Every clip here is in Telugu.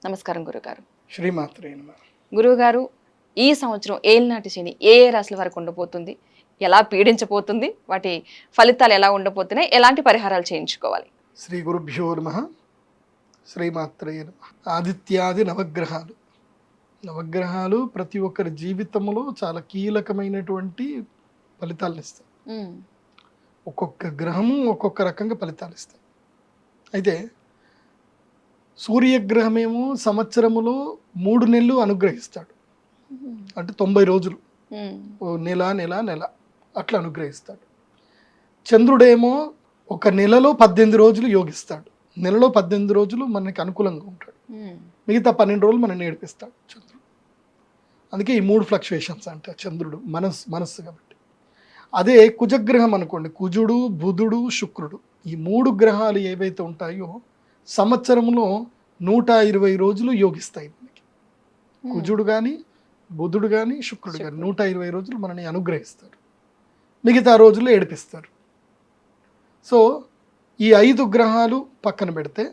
నమస్కారం గురుగారు. శ్రీమాత్రే నమః. గురువుగారు, ఈ సంవత్సరం ఏలినాటి శని ఏ ఏ రాశుల వరకు ఉండబోతుంది? ఎలా పీడించబోతుంది? వాటి ఫలితాలు ఎలా ఉండబోతున్నాయి? ఎలాంటి పరిహారాలు చేయించుకోవాలి? శ్రీ గురుభ్యో నమః. శ్రీమాత్రే నమః. ఆదిత్యాది నవగ్రహాలు ప్రతి ఒక్కరి జీవితంలో చాలా కీలకమైనటువంటి ఫలితాలను ఇస్తాయి. ఒక్కొక్క గ్రహము ఒక్కొక్క రకంగా ఫలితాలు ఇస్తాయి. అయితే సూర్యగ్రహమేమో సంవత్సరములో 3 నెలలు అనుగ్రహిస్తాడు. అంటే 90 రోజులు, నెల నెల నెల అట్లా అనుగ్రహిస్తాడు. చంద్రుడేమో ఒక నెలలో 18 రోజులు యోగిస్తాడు. నెలలో 18 రోజులు మనకి అనుకూలంగా ఉంటాడు. మిగతా 12 రోజులు మనం నేర్పిస్తాడు చంద్రుడు. అందుకే ఈ 3 ఫ్లక్చుయేషన్స్ అంటే చంద్రుడు మనస్సు కాబట్టి. అదే కుజగ్రహం అనుకోండి, కుజుడు, బుధుడు, శుక్రుడు, ఈ 3 గ్రహాలు ఏవైతే ఉంటాయో సంవత్సరంలో 120 రోజులు యోగిస్తాయి మనకి. కుజుడు కానీ, బుధుడు కానీ, శుక్రుడు కానీ 120 రోజులు మనని అనుగ్రహిస్తారు. మిగతా రోజులు ఏడిపిస్తారు. సో ఈ 5 గ్రహాలు పక్కన పెడితే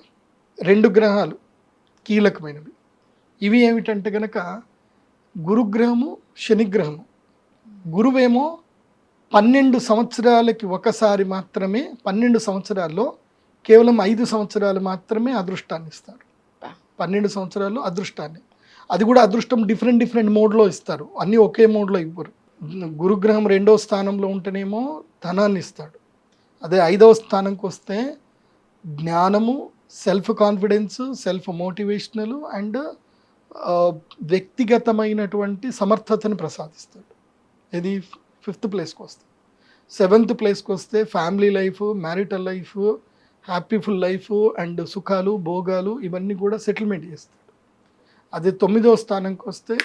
2 గ్రహాలు కీలకమైనవి. ఇవి ఏమిటంటే కనుక గురుగ్రహము, శనిగ్రహము. గురువేమో 12 సంవత్సరాలకి ఒకసారి మాత్రమే, 12 సంవత్సరాల్లో కేవలం 5 సంవత్సరాలు మాత్రమే అదృష్టాన్ని ఇస్తారు. 12 సంవత్సరాలు అదృష్టాన్ని, అది కూడా అదృష్టం డిఫరెంట్ మోడ్లో ఇస్తారు. అన్నీ ఒకే మోడ్లో ఇవ్వరు. గురుగ్రహం 2వ స్థానంలో ఉంటేనేమో ధనాన్ని ఇస్తాడు. అదే 5వ స్థానంకి వస్తే జ్ఞానము, self confidence, self motivational and వ్యక్తిగతమైనటువంటి సమర్థతను ప్రసాదిస్తాడు. ఇది 5th ప్లేస్కి వస్తే. 7th ప్లేస్కి వస్తే family life, marital life, హ్యాపీఫుల్ life and సుఖాలు, భోగాలు ఇవన్నీ కూడా సెటిల్మెంట్ చేస్తాడు. అదే 9వ స్థానంకి వస్తే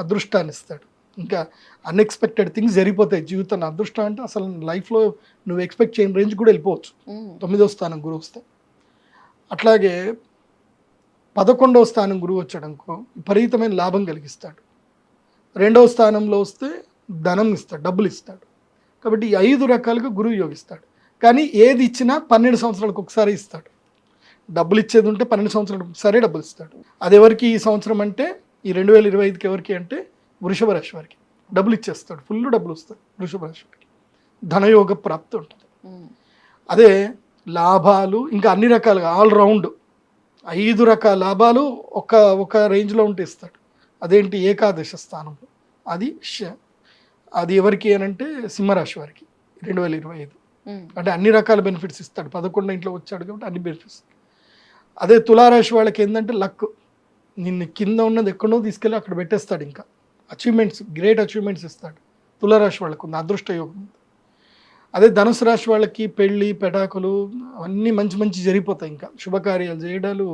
అదృష్టాన్ని ఇస్తాడు. ఇంకా అన్ఎక్స్పెక్టెడ్ థింగ్స్ జరిగిపోతాయి జీవితంలో. అదృష్టం అంటే అసలు లైఫ్లో నువ్వు ఎక్స్పెక్ట్ చేయని రేంజ్ కూడా వెళ్ళిపోవచ్చు 9వ స్థానం గురువు వస్తే. అట్లాగే 11వ స్థానం గురువు వచ్చాడనుకో విపరీతమైన లాభం కలిగిస్తాడు. 2వ స్థానంలో వస్తే ధనం ఇస్తాడు, డబ్బులు ఇస్తాడు. కాబట్టి ఈ 5 రకాలుగా గురువు యోగిస్తాడు. కానీ ఏది ఇచ్చినా 12 సంవత్సరాలకు ఒకసారి ఇస్తాడు. డబ్బులు ఇచ్చేది ఉంటే 12 సంవత్సరాలకు ఒకసారి డబ్బులు ఇస్తాడు. అది ఎవరికి ఈ సంవత్సరం అంటే ఈ 2025కి ఎవరికి అంటే వృషభ రాశి వారికి డబ్బులు ఇచ్చేస్తాడు. ఫుల్ డబ్బులు వస్తాయి వృషభ రాశి వారికి. ధనయోగ ప్రాప్తి ఉంటుంది. అదే లాభాలు ఇంకా అన్ని రకాలుగా ఆల్రౌండ్ 5 రకాల లాభాలు ఒక రేంజ్లో ఉంటే ఇస్తాడు. అదేంటి ఏకాదశ స్థానంలో అది ఎవరికి అనంటే సింహరాశి వారికి 2025. అంటే అన్ని రకాల బెనిఫిట్స్ ఇస్తాడు. 11 ఇంట్లో వచ్చాడు కాబట్టి అన్ని బెనిఫిట్స్. అదే తులారాశి వాళ్ళకి ఏంటంటే లక్, నిన్ను కింద ఉన్నది ఎక్కడో తీసుకెళ్ళి అక్కడ పెట్టేస్తాడు. ఇంకా అచీవ్మెంట్స్, గ్రేట్ అచీవ్మెంట్స్ ఇస్తాడు. తులారాశి వాళ్ళకు ఉంది అదృష్ట యోగం. అదే ధనుసు రాశి వాళ్ళకి పెళ్ళి, పెటాకులు అన్నీ మంచి జరిగిపోతాయి. ఇంకా శుభకార్యాలు చేయడాలు,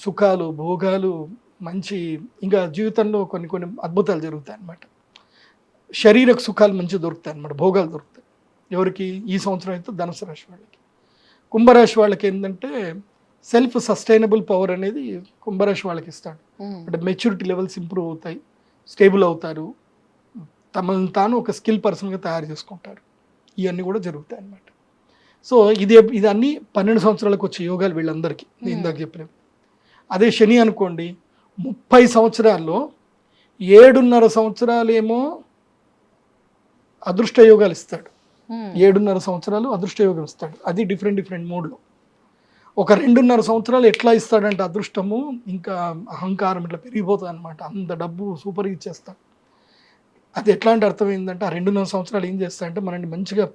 సుఖాలు, భోగాలు, మంచి ఇంకా జీవితంలో కొన్ని అద్భుతాలు జరుగుతాయి అన్నమాట. శరీరక సుఖాలు మంచిగా దొరుకుతాయి అన్నమాట, భోగాలు దొరుకుతాయి. ఎవరికి ఈ సంవత్సరం అయితే ధనుసు రాశి వాళ్ళకి. కుంభరాశి వాళ్ళకి ఏంటంటే సెల్ఫ్ సస్టైనబుల్ పవర్ అనేది కుంభరాశి వాళ్ళకి ఇస్తాడు. అంటే మెచ్యూరిటీ లెవెల్స్ ఇంప్రూవ్ అవుతాయి, స్టేబుల్ అవుతారు, తమను తాను ఒక స్కిల్ పర్సన్గా తయారు చేసుకుంటారు. ఇవన్నీ కూడా జరుగుతాయి అన్నమాట. సో ఇది అన్నీ 12 సంవత్సరాలకు వచ్చే యోగాలు వీళ్ళందరికీ నేను ఇందాక చెప్పినవి. అదే శని అనుకోండి 30 సంవత్సరాల్లో 7.5 సంవత్సరాలు ఏమో అదృష్ట యోగాలు ఇస్తాడు. 7.5 సంవత్సరాలు అదృష్ట యోగం ఇస్తాడు. అది డిఫరెంట్ మోడ్లో. ఒక 2.5 సంవత్సరాలు ఎట్లా ఇస్తాడంటే అదృష్టము ఇంకా అహంకారం ఇట్లా పెరిగిపోతుంది అనమాట. అంత డబ్బు సూపర్గా ఇచ్చేస్తాడు. అది ఎట్లాంటి అర్థం ఏంటంటే ఆ 2.5 సంవత్సరాలు ఏం చేస్తాడంటే మనల్ని మంచిగా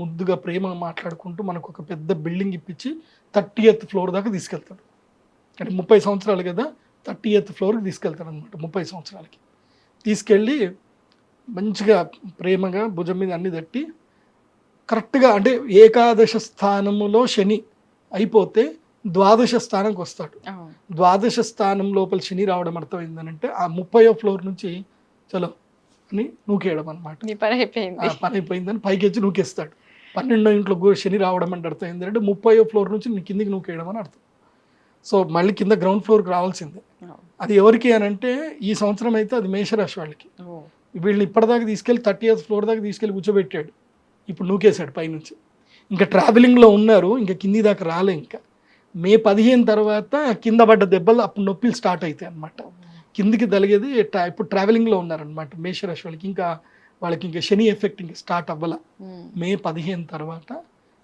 ముద్దుగా ప్రేమగా మాట్లాడుకుంటూ మనకు ఒక పెద్ద బిల్డింగ్ ఇప్పించి 30th ఫ్లోర్ దాకా తీసుకెళ్తాడు. అంటే 30 సంవత్సరాలు కదా, 30th ఫ్లోర్కి తీసుకెళ్తాడు అనమాట. 30 సంవత్సరాలకి తీసుకెళ్ళి మంచిగా ప్రేమగా భుజం మీద అన్ని తట్టి కరెక్ట్గా అంటే ఏకాదశ స్థానములో శని అయిపోతే ద్వాదశ స్థానంకి వస్తాడు. ద్వాదశ స్థానం లోపల శని రావడం అర్థం ఏంటంటే ఆ 30వ ఫ్లోర్ నుంచి చలో అని నూకేయడం అనమాట. పని అయిపోయిందని పైకి వచ్చి నూకేస్తాడు. 12వ ఇంట్లో శని రావడం అంటే అర్థం ఏంటంటే 30వ ఫ్లోర్ నుంచి కిందికి నూకేయడం అని అర్థం. సో మళ్ళీ కింద గ్రౌండ్ ఫ్లోర్కి రావాల్సిందే. అది ఎవరికి అని అంటే ఈ సంవత్సరం అయితే అది మేషరాశి వాళ్ళకి. వీళ్ళని ఇప్పటిదాకా తీసుకెళ్ళి 30th ఫ్లోర్ దాకా తీసుకెళ్ళి కూర్చోబెట్టాడు. ఇప్పుడు నూకేశాడు పైనుంచి. ఇంకా ట్రావెలింగ్లో ఉన్నారు, ఇంకా కింది దాకా రాలే. ఇంకా మే 15 తర్వాత కింద పడ్డ దెబ్బలు అప్పుడు నొప్పులు స్టార్ట్ అవుతాయి అనమాట. కిందికి తలిగేది ఇప్పుడు ట్రావెలింగ్లో ఉన్నారనమాట మేషరాశి వాళ్ళకి. ఇంకా వాళ్ళకి ఇంకా శని ఎఫెక్ట్ ఇంకా స్టార్ట్ అవ్వాల మే 15 తర్వాత.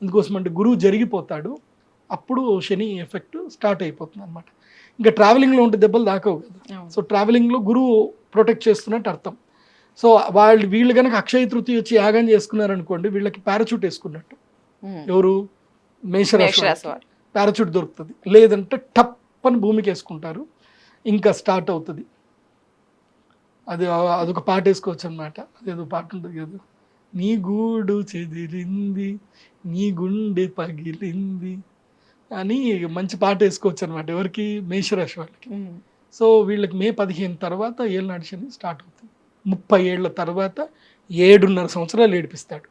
అందుకోసం అంటే గురువు జరిగిపోతాడు, అప్పుడు శని ఎఫెక్ట్ స్టార్ట్ అయిపోతుంది అనమాట. ఇంకా ట్రావెలింగ్లో ఉంటే దెబ్బలు దాకవు కదా. సో ట్రావెలింగ్లో గురువు ప్రొటెక్ట్ చేస్తున్నట్టు అర్థం. సో వీళ్ళు కనుక అక్షయ తృతీయ వచ్చి యాగం చేసుకున్నారనుకోండి, వీళ్ళకి పారాచూట్ వేసుకున్నట్టు. ఎవరు? మేషరాశి వారు. పారాచూట్ దొరుకుతుంది. లేదంటే టప్ అని భూమికి వేసుకుంటారు, ఇంకా స్టార్ట్ అవుతుంది. అదొక పాట వేసుకోవచ్చు అనమాట. అదేదో పాట ఉంటుంది కదా, నీ గూడు చెదిరింది నీ గుండె పగిలింది అని మంచి పాట వేసుకోవచ్చు అనమాట. ఎవరికి? మేషరాశి వాళ్ళకి. సో వీళ్ళకి మే 15 తర్వాత ఏళ్ళనాటి శని స్టార్ట్ అవుతుంది. 30 ఏళ్ల తర్వాత 7.5 సంవత్సరాలు ఏడిపిస్తాడు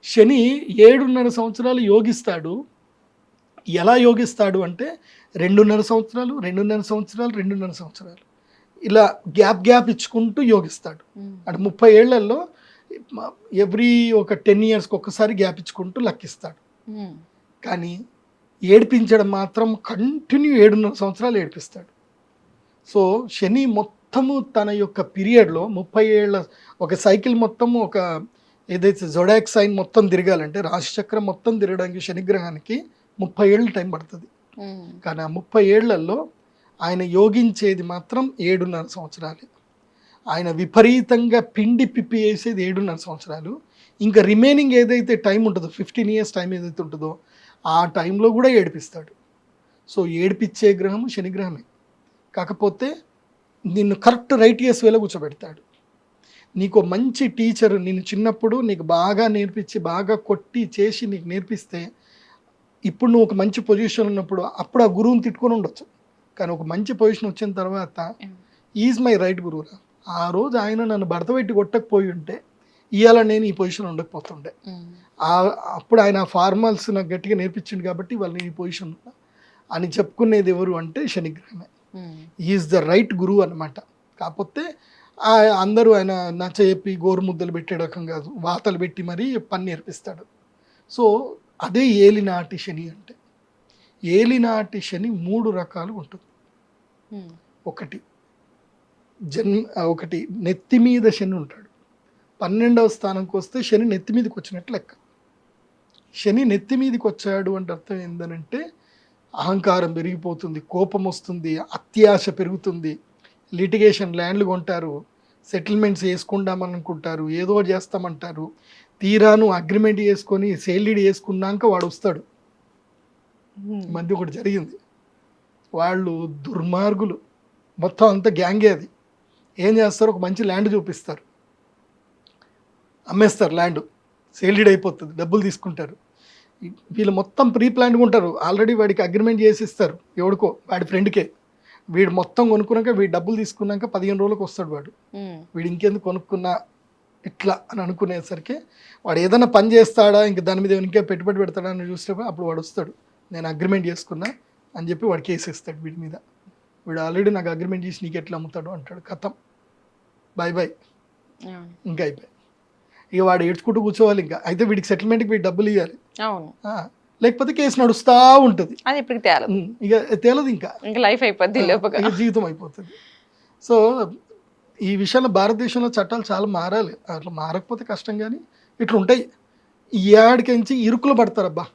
శని. 7.5 సంవత్సరాలు యోగిస్తాడు. ఎలా యోగిస్తాడు అంటే 2.5 సంవత్సరాలు 2.5 సంవత్సరాలు 2.5 సంవత్సరాలు ఇలా గ్యాప్ ఇచ్చుకుంటూ యోగిస్తాడు. అంటే 30 ఏళ్లలో ఎవ్రీ ఒక 10 ఇయర్స్కి ఒక్కసారి గ్యాప్ ఇచ్చుకుంటూ లెక్కిస్తాడు. కానీ ఏడిపించడం మాత్రం కంటిన్యూ 7.5 సంవత్సరాలు ఏడిపిస్తాడు. సో శని మొత్తము తన యొక్క పీరియడ్లో 30 ఏళ్ళ ఒక సైకిల్ మొత్తము, ఒక ఏదైతే జొడాక్ సైన్ మొత్తం తిరగాలంటే రాశిచక్రం మొత్తం తిరగడానికి శనిగ్రహానికి 30 ఏళ్ళు టైం పడుతుంది. కానీ ఆ 30 ఏళ్లలో ఆయన యోగించేది మాత్రం 7.5 సంవత్సరాలు. ఆయన విపరీతంగా పిండి పిప్పి వేసేది 7.5 సంవత్సరాలు. ఇంకా రిమైనింగ్ ఏదైతే టైం ఉంటుందో 15 ఇయర్స్ టైం ఏదైతే ఉంటుందో ఆ టైంలో కూడా ఏడిపిస్తాడు. సో ఏడిపించే గ్రహము శనిగ్రహమే. కాకపోతే నిన్ను కరెక్ట్ రైట్ ఇయర్స్ వేలో కూర్చోబెడతాడు. నీకు మంచి టీచర్ నిన్ను చిన్నప్పుడు నీకు బాగా నేర్పించి బాగా కొట్టి చేసి నీకు నేర్పిస్తే ఇప్పుడు నువ్వు ఒక మంచి పొజిషన్ ఉన్నప్పుడు అప్పుడు ఆ గురువుని తిట్టుకొని ఉండొచ్చు. కానీ ఒక మంచి పొజిషన్ వచ్చిన తర్వాత ఈజ్ మై రైట్ గురువురా, ఆ రోజు ఆయన నన్ను భర్త పెట్టి కొట్టకపోయి ఉంటే ఇవాళ నేను ఈ పొజిషన్ ఉండకపోతుండే. అప్పుడు ఆయన ఫార్మల్స్ నాకు గట్టిగా నేర్పించింది కాబట్టి వాళ్ళు నేను ఈ పొజిషన్ ఉన్నా అని చెప్పుకునేది ఎవరు అంటే శనిగ్రహమే. ఈజ్ ద రైట్ గురువు అనమాట. కాకపోతే అందరూ ఆయన నచ్చ చెప్పి గోరు ముద్దలు పెట్టే రకం కాదు, వాతలు పెట్టి మరీ పని నేర్పిస్తాడు. సో అదే ఏలినాటి శని అంటే. ఏలినాటి శని 3 రకాలు ఉంటుంది. ఒకటి నెత్తి మీద శని ఉంటాడు. 12వ స్థానంకి వస్తే శని నెత్తి మీదకి వచ్చినట్లు లెక్క. శని నెత్తి మీదకి వచ్చాడు అంటే అర్థం ఏంటంటే అహంకారం పెరిగిపోతుంది, కోపం వస్తుంది, అత్యాశ పెరుగుతుంది, లిటిగేషన్, ల్యాండ్లు కొంటారు, సెటిల్మెంట్స్ వేసుకుందామని అనుకుంటారు, ఏదో చేస్తామంటారు. తీరాను అగ్రిమెంట్ చేసుకొని సేల్లీడ్ వేసుకున్నాక వాడు వస్తాడు. మధ్య ఒకటి జరిగింది, వాళ్ళు దుర్మార్గులు మొత్తం అంతా గ్యాంగే. అది ఏం చేస్తారు, ఒక మంచి ల్యాండ్ చూపిస్తారు, అమ్మేస్తారు, ల్యాండ్ సేల్లీడ్ అయిపోతుంది, డబ్బులు తీసుకుంటారు. వీళ్ళు మొత్తం ప్రీ ప్లాన్గా ఉంటారు, ఆల్రెడీ వాడికి అగ్రిమెంట్ చేసి ఇస్తారు ఎవడికో, వాడి ఫ్రెండ్కే. వీడు మొత్తం కొనుక్కున్నాక వీడు డబ్బులు తీసుకున్నాక 15 రోజులకు వస్తాడు వాడు. వీడు ఇంకెందుకు కొనుక్కున్నా ఇట్లా అని అనుకునేసరికి వాడు ఏదైనా పని చేస్తాడా, ఇంక దాని మీద ఇంకే పెట్టుబడి పెడతాడా అని చూసినప్పుడు అప్పుడు వాడు వస్తాడు, నేను అగ్రిమెంట్ చేసుకున్నా అని చెప్పి వాడు కేసు ఇస్తాడు వీడి మీద. వీడు ఆల్రెడీ నాకు అగ్రిమెంట్ చేసి నీకు ఎట్లా అమ్ముతాడు అంటాడు. కథం, బాయ్ బాయ్, ఇంకా అయిపోయి. ఇక వాడు ఏడ్చుకుంటూ కూర్చోవాలి. ఇంకా అయితే వీడికి సెటిల్మెంట్కి వీడు డబ్బులు ఇవ్వాలి, లేకపోతే కేసు నడుస్తూ ఉంటుంది. ఇక తేలదు, ఇంకా లైఫ్ అయిపోద్ది, జీవితం అయిపోతుంది. సో ఈ విషయంలో భారతదేశంలో చట్టాలు చాలా మారాలి. అట్లా మారకపోతే కష్టం. కానీ ఇట్లా ఉంటాయి. ఈ ఏడాదికించి ఇరుకులు పడతారు. అబ్బా,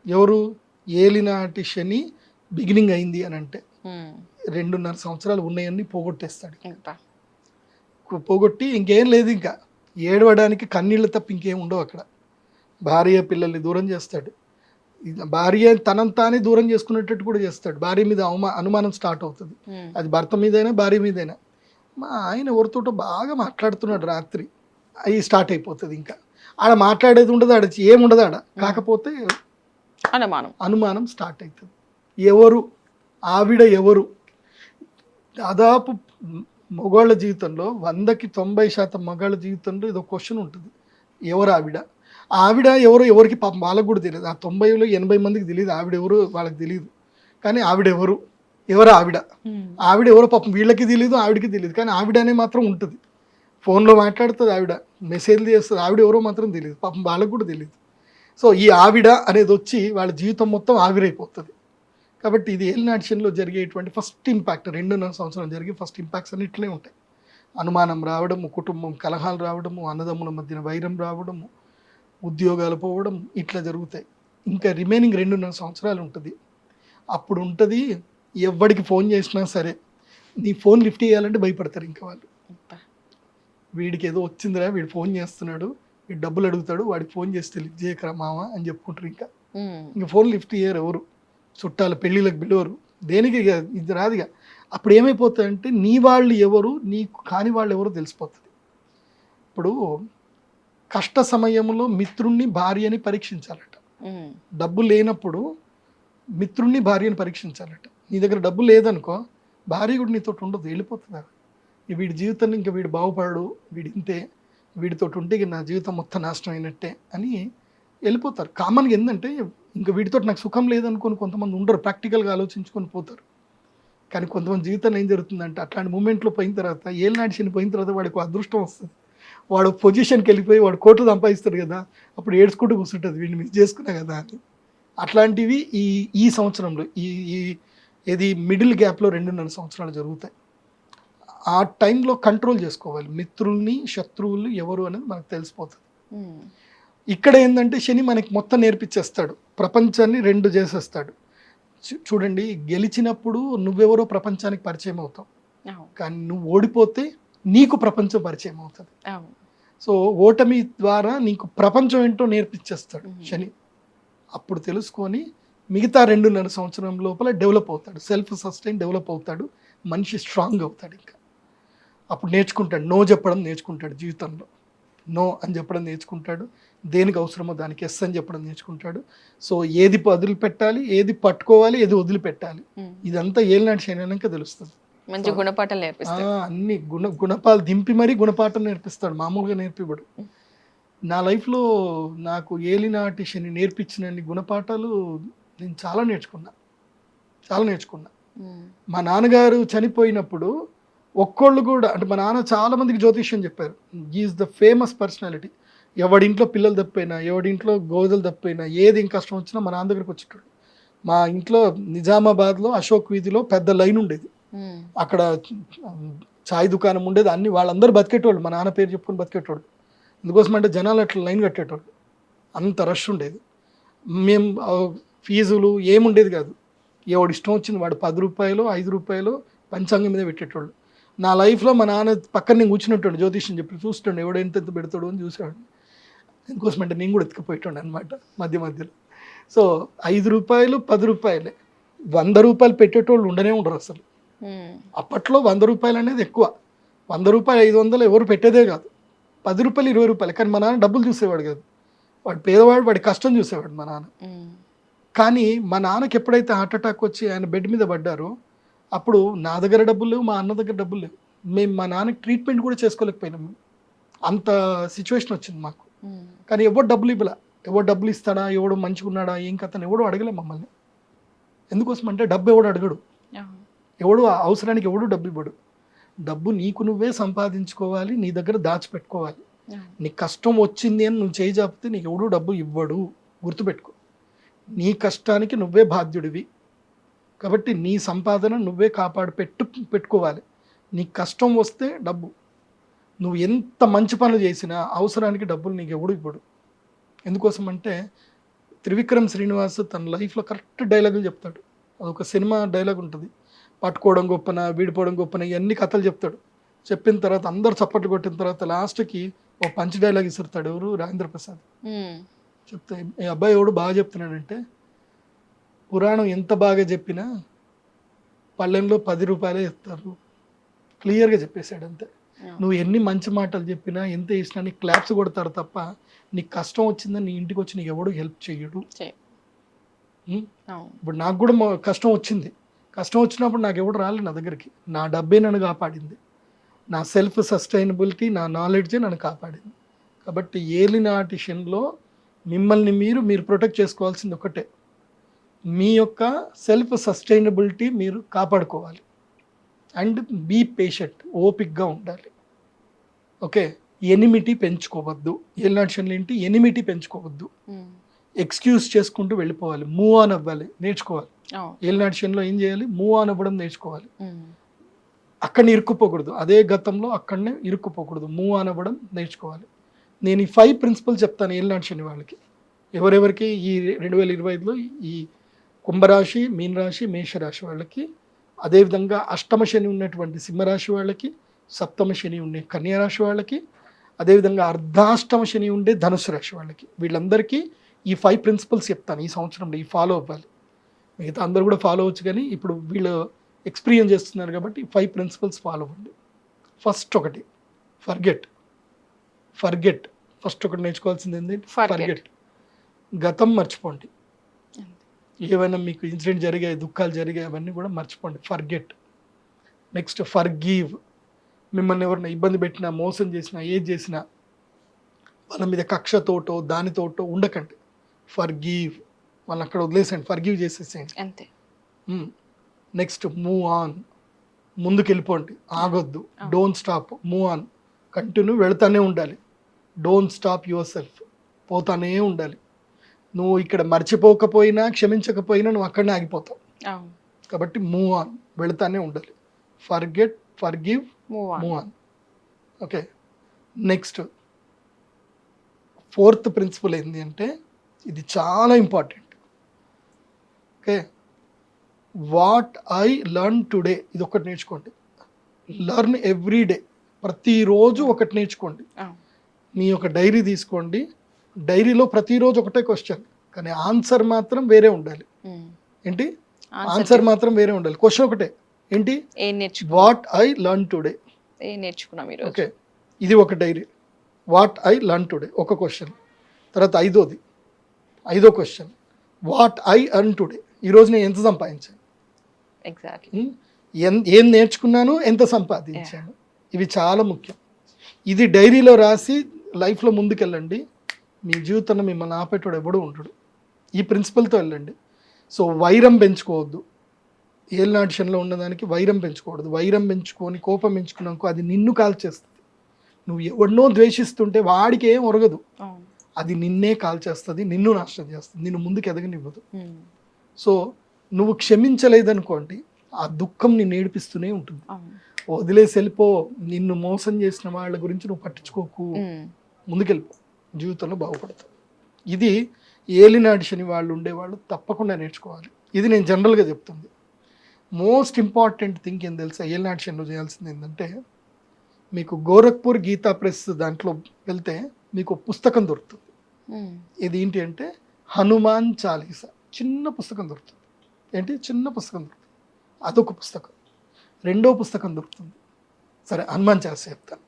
ఎవరు? ఏలినాటి శని బిగినింగ్ అయింది అని అంటే 2.5 సంవత్సరాలు ఉన్నాయన్నీ పోగొట్టేస్తాడు. పోగొట్టి ఇంకేం లేదు, ఇంకా ఏడవడానికి కన్నీళ్ళు తప్ప ఇంకేం ఉండవు అక్కడ. భార్య పిల్లల్ని దూరం చేస్తాడు. భార్య తనంతానే దూరం చేసుకునేటట్టు కూడా చేస్తాడు. భార్య మీద అనుమానం స్టార్ట్ అవుతుంది. అది భర్త మీదైనా భార్య మీదైనా. మా ఆయన ఎవరితోటో బాగా మాట్లాడుతున్నాడు రాత్రి, అవి స్టార్ట్ అయిపోతుంది. ఇంకా ఆడ మాట్లాడేది ఉండదు, ఆడ ఏముండదు ఆడ. కాకపోతే అనుమానం స్టార్ట్ అవుతుంది. ఎవరు ఆవిడ? ఎవరు? దాదాపు మగవాళ్ళ జీవితంలో 100కి 90% మగవాళ్ళ జీవితంలో ఇదో క్వశ్చన్ ఉంటుంది, ఎవరు ఆవిడ? ఆవిడ ఎవరు? ఎవరికి పాపం వాళ్ళకు కూడా తెలియదు. ఆ 90లో 80 మందికి తెలియదు ఆవిడ ఎవరు, వాళ్ళకి తెలియదు. కానీ ఆవిడెవరు? ఎవరు ఆవిడ? ఆవిడెవరో పాపం వీళ్ళకి తెలియదు, ఆవిడకి తెలియదు. కానీ ఆవిడ అనే మాత్రం ఉంటుంది. ఫోన్లో మాట్లాడుతుంది ఆవిడ, మెసేజ్లు చేస్తుంది, ఆవిడ ఎవరో మాత్రం తెలియదు, పాపం వాళ్ళకు కూడా తెలియదు. సో ఈ ఆవిడ అనేది వచ్చి వాళ్ళ జీవితం మొత్తం ఆవిరైపోతుంది. కాబట్టి ఇది ఏలినాటి శనిలో జరిగేటువంటి ఫస్ట్ ఇంపాక్ట్ 2.5 సంవత్సరం జరిగే ఫస్ట్ ఇంపాక్ట్స్ అన్ని ఇట్లనే ఉంటాయి. అనుమానం రావడము, కుటుంబం కలహాలు రావడము, అన్నదమ్ముల మధ్యన వైరం రావడము, ఉద్యోగాలు పోవడం, ఇట్లా జరుగుతాయి. ఇంకా రిమైనింగ్ 2.5 సంవత్సరాలు ఉంటుంది. అప్పుడు ఉంటుంది ఎవరికి ఫోన్ చేసినా సరే నీ ఫోన్ లిఫ్ట్ చేయాలంటే భయపడతారు ఇంకా వాళ్ళు. వీడికి ఏదో వచ్చిందిరా, వీడు ఫోన్ చేస్తున్నాడు, వీడు డబ్బులు అడుగుతాడు, వాడికి ఫోన్ చేస్తే లిఫ్ట్ చేయకరా మామ అని చెప్పుకుంటారు. ఇంకా ఫోన్ లిఫ్ట్ చేయరు ఎవరు, చుట్టాలు పెళ్ళిళ్ళకి పిలవరు, దేనికి ఇక ఇది రాదుగా. అప్పుడు ఏమైపోతాయంటే నీ వాళ్ళు ఎవరు, నీకు కాని వాళ్ళు ఎవరు తెలిసిపోతుంది. ఇప్పుడు కష్ట సమయంలో మిత్రుణ్ణి భార్యని పరీక్షించాలట. డబ్బు లేనప్పుడు మిత్రుణ్ణి భార్యని పరీక్షించాలట. నీ దగ్గర డబ్బు లేదనుకో భార్య కూడా నీతో ఉండదు, వెళ్ళిపోతుంది. వీడి జీవితాన్ని ఇంకా వీడు బాగుపడడు, వీడి ఇంతే, వీడితో ఉంటే ఇక నా జీవితం మొత్తం నాశనం అయినట్టే అని వెళ్ళిపోతారు. కామన్గా ఏంటంటే ఇంకా వీడితో నాకు సుఖం లేదనుకొని కొంతమంది ఉండరు, ప్రాక్టికల్గా ఆలోచించుకొని పోతారు. కానీ కొంతమంది జీవితంలో ఏం జరుగుతుందంటే అట్లాంటి మూమెంట్లో పోయిన తర్వాత, ఏలినాటి శని పోయిన తర్వాత వాడికి అదృష్టం వస్తుంది. వాడు పొజిషన్కి వెళ్ళిపోయి వాడు కోట్లు సంపాదిస్తాడు కదా, అప్పుడు ఏడ్చుకుంటూ కూర్చుంటుంది వీడిని మిస్ చేసుకున్నా కదా అని. అట్లాంటివి ఈ సంవత్సరంలో ఇది మిడిల్ గ్యాప్లో 2.5 సంవత్సరాలు జరుగుతాయి. ఆ టైంలో కంట్రోల్ చేసుకోవాలి. మిత్రుల్ని శత్రువులు ఎవరు అనేది మనకు తెలిసిపోతుంది. ఇక్కడ ఏంటంటే శని మనకి మొత్తం నేర్పించేస్తాడు, ప్రపంచాన్ని 2 చేసేస్తాడు. చూడండి, గెలిచినప్పుడు నువ్వెవరో ప్రపంచానికి పరిచయం అవుతావు, కానీ నువ్వు ఓడిపోతే నీకు ప్రపంచం పరిచయం అవుతుంది. సో ఓటమి ద్వారా నీకు ప్రపంచం ఏంటో నేర్పించేస్తాడు శని. అప్పుడు తెలుసుకొని మిగతా 2.5 సంవత్సరం లోపల డెవలప్ అవుతాడు, సెల్ఫ్ సస్టైన్ డెవలప్ అవుతాడు, మనిషి స్ట్రాంగ్ అవుతాడు. ఇంకా అప్పుడు నేర్చుకుంటాడు, నో చెప్పడం నేర్చుకుంటాడు జీవితంలో. నో అని చెప్పడం నేర్చుకుంటాడు, దేనికి అవసరమో దానికి ఎస్ అని చెప్పడం నేర్చుకుంటాడు. సో ఏది వదిలిపెట్టాలి, ఏది పట్టుకోవాలి, ఏది వదిలిపెట్టాలి, ఇదంతా ఏలినాటి శని అన్నాక తెలుస్తుంది. మంచి గుణపాఠాలు నేర్పిస్తాడు. అన్ని గుణపాలు దింపి మరీ గుణపాఠం నేర్పిస్తాడు, మామూలుగా నేర్పిబడు. నా లైఫ్లో నాకు ఏలినాటి శని నేర్పించినన్ని గుణపాఠాలు నేను చాలా నేర్చుకున్నా. మా నాన్నగారు చనిపోయినప్పుడు ఒక్కళ్ళు కూడా, అంటే మా నాన్న చాలా మందికి జ్యోతిష్యం చెప్పారు. Is the famous personality. ఎవడింట్లో పిల్లలు తప్పైనా, ఎవడింట్లో గోదలు తప్పైనా, ఏది కష్టం వచ్చినా మా నాన్న దగ్గరికి వచ్చేటాడు. మా ఇంట్లో నిజామాబాద్లో అశోక్ వీధిలో పెద్ద లైన్ ఉండేది, అక్కడ చాయ్ దుకాణం ఉండేది, అన్ని వాళ్ళందరూ బతికేటోళ్ళు, మా నాన్న పేరు చెప్పుకొని బతికేటోళ్ళు. ఎందుకోసం అంటే జనాలు అట్లా లైన్ కట్టేటోళ్ళు, అంత రష్ ఉండేది. మేము ఫీజులు ఏముండేది కాదు, ఎవడు ఇష్టం వచ్చింది వాడు 10 రూపాయలు 5 రూపాయలు పంచాంగం మీద పెట్టేటోళ్ళు. నా లైఫ్లో మా నాన్న పక్కన నేను కూర్చున్నట్టు జ్యోతిష్యం చెప్పి చూస్తుండే, ఎవడు ఎంత పెడతాడు అని చూసాడు. ఎందుకోసం అంటే నేను కూడా ఎత్తుకుపోయేటోండి అనమాట మధ్యలో. సో 5 రూపాయలు 10 రూపాయలే, 100 రూపాయలు పెట్టేటోళ్ళు ఉండనే ఉండరు అసలు. అప్పట్లో 100 రూపాయలు అనేది ఎక్కువ, 100 రూపాయలు 500 ఎవరు పెట్టేదే కాదు. 10 రూపాయలు 20 రూపాయలు. కానీ మా నాన్న డబ్బులు చూసేవాడు కాదు, వాడు పేదవాడు, వాడి కష్టం చూసేవాడు మా నాన్న. కానీ మా నాన్నకి ఎప్పుడైతే హార్ట్ అటాక్ వచ్చి ఆయన బెడ్ మీద పడ్డారో అప్పుడు నా దగ్గర డబ్బులు లేవు, మా అన్న దగ్గర డబ్బులు లేవు. మేము మా నాన్నకి ట్రీట్మెంట్ కూడా చేసుకోలేకపోయినాము, అంత సిచ్యువేషన్ వచ్చింది మాకు. కానీ ఎవరు డబ్బులు ఇవ్వలే, ఎవరు డబ్బులు ఇస్తాడా, ఎవడు మంచిగా ఉన్నాడా, ఏం కథని ఎవడు అడగలే మమ్మల్ని. ఎందుకోసం అంటే డబ్బు ఎవడు అడగడు, ఎవడు అవసరానికి ఎవడు డబ్బు ఇవ్వడు. డబ్బు నీకు నువ్వే సంపాదించుకోవాలి, నీ దగ్గర దాచిపెట్టుకోవాలి. నీ కష్టం వచ్చింది అని నువ్వు చేయి చాపితే నీకు ఎవడు డబ్బు ఇవ్వడు, గుర్తుపెట్టుకో. నీ కష్టానికి నువ్వే బాధ్యుడివి, కాబట్టి నీ సంపాదన నువ్వే పెట్టుకోవాలి. నీ కష్టం వస్తే డబ్బు, నువ్వు ఎంత మంచి పనులు చేసినా అవసరానికి డబ్బులు నీకు ఎవడు ఇవ్వడు. ఎందుకోసం అంటే త్రివిక్రమ్ శ్రీనివాస్ తన లైఫ్లో కరెక్ట్ డైలాగులు చెప్తాడు. అదొక సినిమా డైలాగ్ ఉంటుంది, పట్టుకోవడం గొప్పన వీడిపోవడం గొప్పన, ఇవన్నీ కథలు చెప్తాడు. చెప్పిన తర్వాత అందరు చప్పట్లు కొట్టిన తర్వాత లాస్ట్కి ఓ పంచ్ డైలాగ్ ఇసురుతాడు. ఎవరు? రాజేంద్ర ప్రసాద్. చెప్తే ఈ అబ్బాయి ఎవడు బాగా చెప్తున్నాడంటే, పురాణం ఎంత బాగా చెప్పినా పళ్ళెంలో 10 రూపాయలే ఇస్తారు, క్లియర్గా చెప్పేశాడు. అంతే. నువ్వు ఎన్ని మంచి మాటలు చెప్పినా ఎంత చేసినా నీకు క్లాప్స్ కొడతారు తప్ప నీకు కష్టం వచ్చిందని నీ ఇంటికి వచ్చి నీకు ఎవడు హెల్ప్ చేయడు. ఇప్పుడు నాకు కూడా కష్టం వచ్చింది, కష్టం వచ్చినప్పుడు నాకు ఎవడు రాలేదు నా దగ్గరికి. నా డబ్బే నన్ను కాపాడింది, నా సెల్ఫ్ సస్టైనబిలిటీ, నా నాలెడ్జే నన్ను కాపాడింది. కాబట్టి ఏలినాటి శనిలో మిమ్మల్ని మీరు ప్రొటెక్ట్ చేసుకోవాల్సింది ఒకటే, మీ యొక్క సెల్ఫ్ సస్టైనబిలిటీ మీరు కాపాడుకోవాలి. అండ్ బీ పేషెంట్, ఓపిక్గా ఉండాలి. ఓకే, ఎనిమిటీ పెంచుకోవద్దు. ఏలినాటి శనిలో ఎనిమిటీ పెంచుకోవద్దు. ఎక్స్క్యూజ్ చేసుకుంటూ వెళ్ళిపోవాలి, మూవ్ ఆన్ అవ్వాలి, నేర్చుకోవాలి. అవును. ఏలినాటి శనిలో ఏం చేయాలి? మూవ్ ఆన్ అవ్వడం నేర్చుకోవాలి. ఉమ్. అక్కడనే ఇరుక్కుపోకూడదు, అదే గతంలో అక్కడనే ఇరుక్కుపోకూడదు, మూవ్ ఆన్ అవ్వడం నేర్చుకోవాలి. నేను ఈ 5 ప్రిన్సిపల్స్ చెప్తాను ఏలినాటి శని వాళ్ళకి. ఎవరెవరికి ఈ 2025లో ఈ కుంభరాశి, మీనరాశి, మేషరాశి వాళ్ళకి, అదేవిధంగా అష్టమ శని ఉన్నటువంటి సింహరాశి వాళ్ళకి, సప్తమ శని ఉండే కన్యారాశి వాళ్ళకి, అదేవిధంగా అర్ధాష్టమ శని ఉండే ధనుసు రాశి వాళ్ళకి, వీళ్ళందరికీ ఈ 5 ప్రిన్సిపల్స్ చెప్తాను ఈ సంవత్సరంలో. ఈ ఫాలో అవ్వాలి. మిగతా అందరూ కూడా ఫాలో అవ్వచ్చు, కానీ ఇప్పుడు వీళ్ళు ఎక్స్పీరియన్స్ చేస్తున్నారు కాబట్టి 5 ప్రిన్సిపల్స్ ఫాలో అవ్వండి. ఫస్ట్ ఒకటి ఫర్గెట్. ఫస్ట్ ఒకటి నేర్చుకోవాల్సింది ఏంటి? ఫర్గెట్. గతం మర్చిపోండి. ఏవైనా మీకు ఇన్సిడెంట్ జరిగాయి, దుఃఖాలు జరిగాయి, అవన్నీ కూడా మర్చిపోండి. ఫర్గెట్. Next forgive. మిమ్మల్ని ఎవరైనా ఇబ్బంది పెట్టినా, మోసం చేసినా, ఏది చేసినా వాళ్ళ మీద కక్షతోటో దానితోటో ఉండకండి. ఫర్గివ్. వాళ్ళని అక్కడ వదిలేసేయండి, ఫర్గివ్ చేసేసేయండి అంతే. Next move on. ముందుకు వెళ్ళిపోండి, ఆగొద్దు. Don't stop, move on. Continue వెళ్తానే ఉండాలి. డోంట్ స్టాప్ యువర్ సెల్ఫ్, పోతానే ఉండాలి. నువ్వు ఇక్కడ మర్చిపోకపోయినా, క్షమించకపోయినా నువ్వు అక్కడనే ఆగిపోతావు. అవును. కాబట్టి మూవ్ ఆన్, వెళతానే ఉండాలి. Forget, forgive, move move on. Okay. Next 4th principle ఏంటి అంటే, ఇది చాలా important. Okay. What I learn today, ఇది ఒకటి నేర్చుకోండి. లర్న్ ఎవ్రీ డే, ప్రతిరోజు ఒకటి నేర్చుకోండి. మీ యొక్క డైరీ తీసుకోండి, డైరీలో ప్రతిరోజు ఒకటే క్వశ్చన్, కానీ ఆన్సర్ మాత్రం వేరే ఉండాలి. ఏంటి? ఆన్సర్ మాత్రం వేరే ఉండాలి. క్వశ్చన్ ఒకటే, ఏంటి? What I learn today. Okay, ఇది ఒక diary. What I learn today ఒక క్వశ్చన్. తర్వాత ఐదో question, what I earn today. ఈరోజు నేను ఎంత సంపాదించాను, ఎగ్జాక్ట్లీ ఏం నేర్చుకున్నాను, ఎంత సంపాదించాను. ఇవి చాలా ముఖ్యం. ఇది డైరీలో రాసి లైఫ్లో ముందుకెళ్ళండి. మీ జీవితంలో మిమ్మల్ని ఆపేటోడు ఎవడు ఉండడు. ఈ ప్రిన్సిపల్తో వెళ్ళండి. సో వైరం పెంచుకోవద్దు. ఏలినాటి శనిలో ఉన్నదానికి వైరం పెంచుకోవద్దు. వైరం పెంచుకొని కోపం పెంచుకున్నాక అది నిన్ను కాల్చేస్తుంది. నువ్వు ఎవరినో ద్వేషిస్తుంటే వాడికి ఏం ఒరగదు, అది నిన్నే కాల్చేస్తుంది, నిన్ను నాశనం చేస్తుంది, నిన్ను ముందుకు ఎదగనివ్వదు. సో నువ్వు క్షమించలేదనుకోండి, ఆ దుఃఖం నిన్ను ఏడిపిస్తూనే ఉంటుంది. వదిలేసి వెళ్ళిపో. నిన్ను మోసం చేసిన వాళ్ళ గురించి నువ్వు పట్టించుకోకు, ముందుకెళ్ళిపో, జీవితంలో బాగుపడతావు. ఇది ఏలినాటి శని వాళ్ళు ఉండేవాళ్ళు తప్పకుండా నేర్చుకోవాలి. ఇది నేను జనరల్గా చెప్తుంది. మోస్ట్ ఇంపార్టెంట్ థింగ్ ఏం తెలుసా, ఏలినాటి శనిలో చేయాల్సింది ఏంటంటే, మీకు గోరఖ్పూర్ గీతా ప్రెస్ దాంట్లో వెళ్తే మీకు పుస్తకం దొరుకుతుంది. ఇది ఏంటి అంటే హనుమాన్ చాలీసా, చిన్న పుస్తకం దొరుకుతుంది. ఏంటి? చిన్న పుస్తకం దొరుకుతుంది. అదొక పుస్తకం. రెండో పుస్తకం దొరుకుతుంది. సరే, హనుమాన్ చాలీసా చెప్తాను.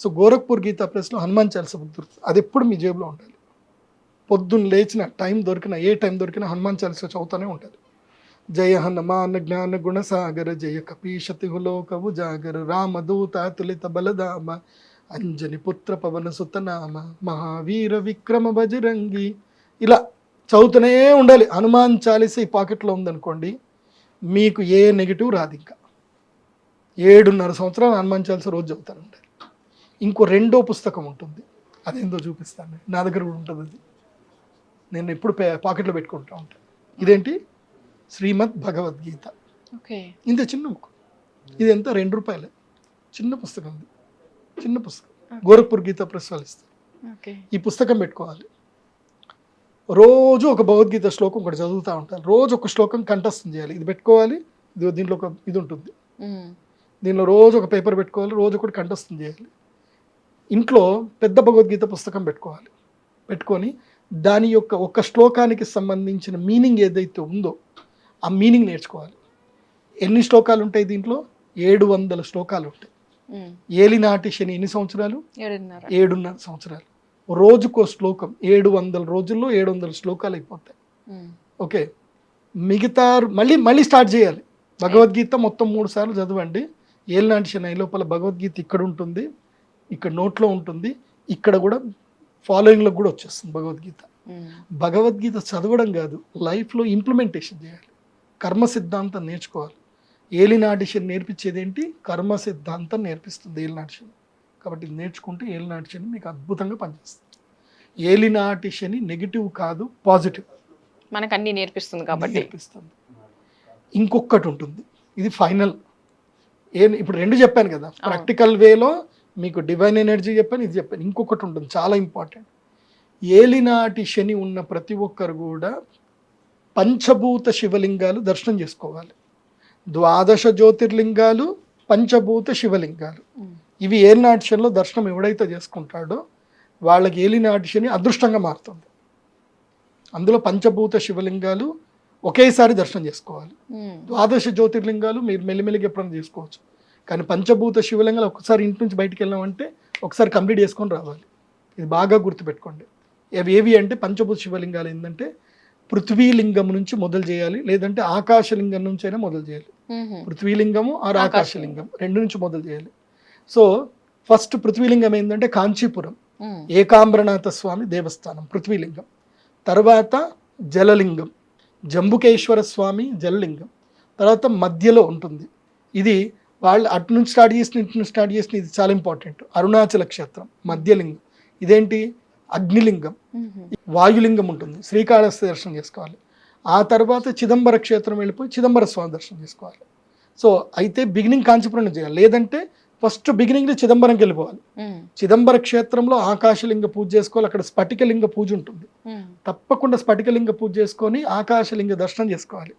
సో గోరఖ్పూర్ గీతా ప్రెస్లో హనుమాన్ చాలీసా బుక్ దొరుకుతుంది. అది ఎప్పుడు మీ జేబులో ఉండాలి. పొద్దున్న లేచిన టైం దొరికినా, ఏ టైం దొరికినా హనుమాన్ చాలీసా చదువుతూనే ఉండాలి. జయ హనుమాన్ జ్ఞాన గుణ సాగర, జయ కపీశతి లోకవు జాగర, రామదూత తులిత బలదామ, అంజని పుత్ర పవన సుతనామ, మహావీర విక్రమ బజరంగి. ఇలా చదువుతూనే ఉండాలి. హనుమాన్ చాలీసా ఈ పాకెట్లో ఉందనుకోండి, మీకు ఏ నెగిటివ్ రాదు. ఇంకా 7.5 సంవత్సరాలు హనుమాన్ చాలీసా రోజు చదువుతాను ఉండాలి. ఇంకో రెండో పుస్తకం ఉంటుంది, అదేందో చూపిస్తాను. నా దగ్గర కూడా ఉంటుంది. అది నేను ఎప్పుడు పాకెట్లో పెట్టుకుంటూ ఉంటాను. ఇదేంటి? శ్రీమద్ భగవద్గీత. ఇంత చిన్న బుక్. ఇది ఎంత? ₹2. చిన్న పుస్తకం. ఇది చిన్న పుస్తకం. గోరఖ్పూర్ గీతా ప్రెస్ వాళ్ళు ఇస్తారు. ఈ పుస్తకం పెట్టుకోవాలి. రోజు ఒక భగవద్గీత శ్లోకం ఒకటి చదువుతూ ఉంటాను. రోజు ఒక శ్లోకం కంఠస్థం చేయాలి. ఇది పెట్టుకోవాలి. దీంట్లో ఒక ఇది ఉంటుంది. దీనిలో రోజు ఒక పేపర్ పెట్టుకోవాలి. రోజు ఒకటి కంఠస్థం చేయాలి. ఇంట్లో పెద్ద భగవద్గీత పుస్తకం పెట్టుకోవాలి. పెట్టుకొని దాని యొక్క ఒక శ్లోకానికి సంబంధించిన మీనింగ్ ఏదైతే ఉందో ఆ మీనింగ్ నేర్చుకోవాలి. ఎన్ని శ్లోకాలు ఉంటాయి దీంట్లో? 700 శ్లోకాలు ఉంటాయి. ఏలినాటి శని ఎన్ని సంవత్సరాలు? 7.5 సంవత్సరాలు. రోజుకో శ్లోకం. 700 రోజుల్లో 700 శ్లోకాలు అయిపోతాయి. ఓకే. మిగతా మళ్ళీ స్టార్ట్ చేయాలి. భగవద్గీత మొత్తం 3 సార్లు చదవండి. ఏలినాటి శని లోపల భగవద్గీత ఇక్కడ ఉంటుంది, ఇక్కడ నోట్లో ఉంటుంది, ఇక్కడ కూడా ఫాలోయింగ్లో కూడా వచ్చేస్తుంది భగవద్గీత. భగవద్గీత చదవడం కాదు, లైఫ్లో ఇంప్లిమెంటేషన్ చేయాలి. కర్మ సిద్ధాంతం నేర్చుకోవాలి. ఏలినాటి శని నేర్పించేది ఏంటి? కర్మ సిద్ధాంతం నేర్పిస్తుంది ఏలినాటి శని. కాబట్టి ఇది నేర్చుకుంటే ఏలినాటి శని మీకు అద్భుతంగా పనిచేస్తుంది. ఏలినాటి శని నెగిటివ్ కాదు, పాజిటివ్. మనకు అన్ని నేర్పిస్తుంది కాబట్టి నేర్పిస్తుంది. ఇంకొకటి ఉంటుంది, ఇది ఫైనల్. ఇప్పుడు రెండు చెప్పాను కదా, ప్రాక్టికల్ వేలో మీకు డివైన్ ఎనర్జీ చెప్పాను, ఇది చెప్పాను. ఇంకొకటి ఉంటుంది చాలా ఇంపార్టెంట్. ఏలినాటి శని ఉన్న ప్రతి ఒక్కరు కూడా పంచభూత శివలింగాలు దర్శనం చేసుకోవాలి. 12 జ్యోతిర్లింగాలు, పంచభూత శివలింగాలు, ఇవి ఏలినాటి శనిలో దర్శనం ఎవడైతే చేసుకుంటాడో వాళ్ళకి ఏలినాటి శని అదృష్టంగా మారుతుంది. అందులో పంచభూత శివలింగాలు ఒకేసారి దర్శనం చేసుకోవాలి. 12 జ్యోతిర్లింగాలు మీరు మెల్లిమెల్లిగా ఎప్పుడైనా చేసుకోవచ్చు, కానీ పంచభూత శివలింగాలు ఒకసారి ఇంటి నుంచి బయటికి వెళ్ళామంటే ఒకసారి కంప్లీట్ చేసుకొని రావాలి. ఇది బాగా గుర్తుపెట్టుకోండి. అవి ఏవి అంటే పంచభూత శివలింగాలు ఏంటంటే పృథ్వీలింగం నుంచి మొదలు చేయాలి, లేదంటే ఆకాశలింగం నుంచి అయినా మొదలు చేయాలి. పృథ్వీలింగము ఆర్ ఆకాశలింగం రెండు నుంచి మొదలు చేయాలి. సో ఫస్ట్ పృథ్వీలింగం ఏంటంటే కాంచీపురం ఏకాంబరనాథ స్వామి దేవస్థానం పృథ్వీలింగం. తర్వాత జలలింగం జంబుకేశ్వర స్వామి జలలింగం. తర్వాత మధ్యలో ఉంటుంది, ఇది వాళ్ళు అటు నుంచి స్టార్ట్ చేసిన ఇటు నుంచి స్టార్ట్ చేసిన, ఇది చాలా ఇంపార్టెంట్, అరుణాచల క్షేత్రం మధ్యలింగం. ఇదేంటి అగ్నిలింగం. వాయులింగం ఉంటుంది, శ్రీకాళహస్తి దర్శనం చేసుకోవాలి. ఆ తర్వాత చిదంబర క్షేత్రం వెళ్ళిపోయి చిదంబర స్వామి దర్శనం చేసుకోవాలి. సో అయితే బిగినింగ్ కాంచీపురం చేయాలి, లేదంటే ఫస్ట్ బిగినింగ్లో చిదంబరంకి వెళ్ళిపోవాలి. చిదంబర క్షేత్రంలో ఆకాశలింగ పూజ చేసుకోవాలి, అక్కడ స్ఫటికలింగ పూజ ఉంటుంది. తప్పకుండా స్ఫటికలింగ పూజ చేసుకొని ఆకాశలింగ దర్శనం చేసుకోవాలి.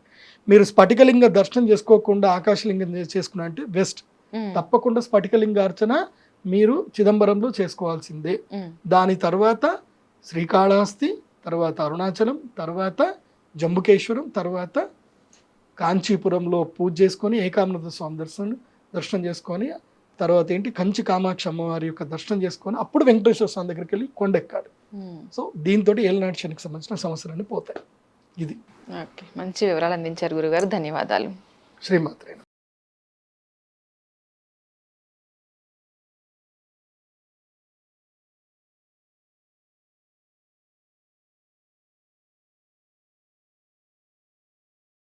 మీరు స్ఫటికలింగ దర్శనం చేసుకోకుండా ఆకాశలింగం చేసుకున్నా అంటే బెస్ట్. తప్పకుండా స్ఫటికలింగ అర్చన మీరు చిదంబరంలో చేసుకోవాల్సిందే. దాని తర్వాత శ్రీకాళహస్తి, తర్వాత అరుణాచలం, తర్వాత జంబుకేశ్వరం, తర్వాత కాంచీపురంలో పూజ చేసుకొని ఏకాంబరనాథ స్వామి దర్శనం చేసుకొని, తర్వాత ఏంటి కంచి కామాక్షి అమ్మవారి యొక్క దర్శనం చేసుకొని అప్పుడు వెంకటేశ్వర స్వామి దగ్గరికి వెళ్ళి కొండెక్కాలి. సో దీంతో ఏలినాటి శనికి సంబంధించిన సమస్యలన్నీ పోతాయి. ఇది ఓకే, మంచి వివరాలు అందించారు గురుగారు, ధన్యవాదాలు. శ్రీమాత్రే.